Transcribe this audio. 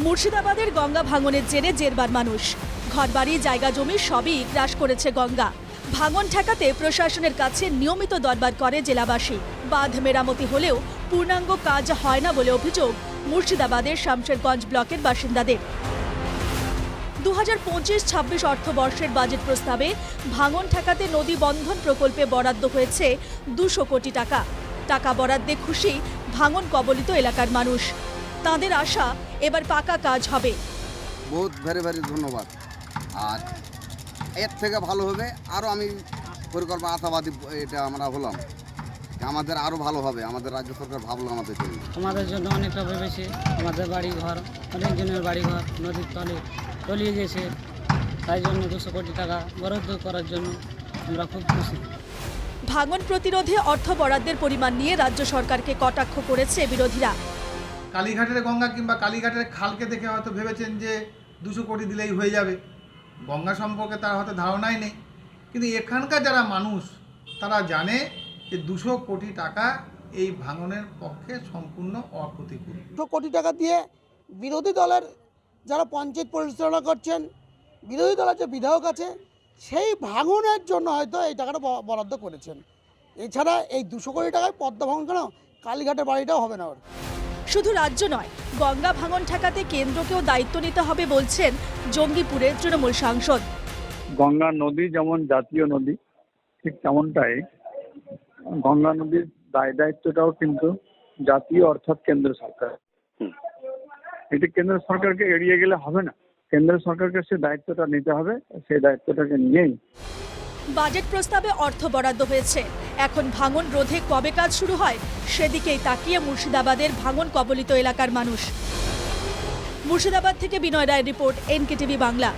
মুর্শিদাবাদের গঙ্গা ভাঙনের জেরে জেরবার মানুষ। ঘরবাড়ি, জায়গা জমি সবই গ্রাস করেছে গঙ্গা। ভাঙন ঠেকাতে প্রশাসনের কাছে নিয়মিত দরবার করে জেলাবাসী। বাঁধ মেরামতি হলেও পূর্ণাঙ্গ কাজ হয় না বলে অভিযোগ মুর্শিদাবাদের শামশেরগঞ্জ ব্লকের বাসিন্দাদের। 2025-26 অর্থবর্ষের বাজেট প্রস্তাবে ভাঙন ঠেকাতে নদী বন্ধন প্রকল্পে বরাদ্দ হয়েছে 200 কোটি টাকা। টাকা বরাদ্দে খুশি ভাঙন কবলিত এলাকার মানুষ। তাদের আশা এবার পাকা কাজ হবে। বহুত ভেরি ভেরি ধন্যবাদ। আর এর থেকে ভালো হবে আরও, আমি পরিকল্পনা আশাবাদী এটা আমরা হলাম, আমাদের আরও ভালো হবে। আমাদের রাজ্য সরকার ভাবলো আমাদের জন্য, আমাদের জন্য অনেকটা ভেবেছে। আমাদের বাড়ি ঘর, অনেকজনের বাড়ি ঘর নদীর তলে তলিয়ে গেছে, তাই জন্য 200 কোটি টাকা বরাদ্দ করার জন্য আমরা খুব খুশি। ভাঙন প্রতিরোধে অর্থ বরাদ্দের পরিমাণ নিয়ে রাজ্য সরকারকে কটাক্ষ করেছে বিরোধীরা। কালীঘাটের গঙ্গা কিংবা কালীঘাটের খালকে দেখে হয়তো ভেবেছেন যে 200 কোটি দিলেই হয়ে যাবে। গঙ্গা সম্পর্কে তার হয়তো ধারণাই নেই, কিন্তু এখানকার যারা মানুষ তারা জানে যে 200 কোটি টাকা এই ভাঙনের পক্ষে সম্পূর্ণ অপ্রতিকূল। 200 কোটি টাকা দিয়ে বিরোধী দলের যারা পঞ্চায়েত পরিচালনা করছেন, বিরোধী দলের যে বিধায়ক আছে, সেই ভাঙনের জন্য হয়তো এই টাকাটা বরাদ্দ করেছেন। এছাড়া এই 200 কোটি টাকায় পদ্মা ভাঙন কেন, কালীঘাটের বাড়িটাও হবে না ওর। শুধু রাজ্য নয়, গঙ্গা ভাঙন ঠেকাতে কেন্দ্রকেও দায়িত্ব নিতে হবে বলছেন জঙ্গিপুরের তৃণমূল সাংসদ। গঙ্গা নদী যেমন জাতীয় নদী, ঠিক তেমনটাই গঙ্গা নদীর দায়িত্বটাও কিন্তু জাতীয় অর্থাৎ কেন্দ্র সরকার। এটি কেন্দ্র সরকারকে এড়িয়ে গেলে হবে না। কেন্দ্র সরকারকে সে দায়িত্বটা নিতে হবে, সেই দায়িত্বটাকে নিয়েই বাজেট প্রস্তাবে অর্থ বরাদ্দ হয়েছে। এখন ভাঙন রোধে কবে কাজ শুরু হয় সেদিকেই তাকিয়ে মুর্শিদাবাদের ভাঙন কবলিত এলাকার মানুষ। মুর্শিদাবাদ থেকে বিনয় রায়ের রিপোর্ট, NKTV বাংলা।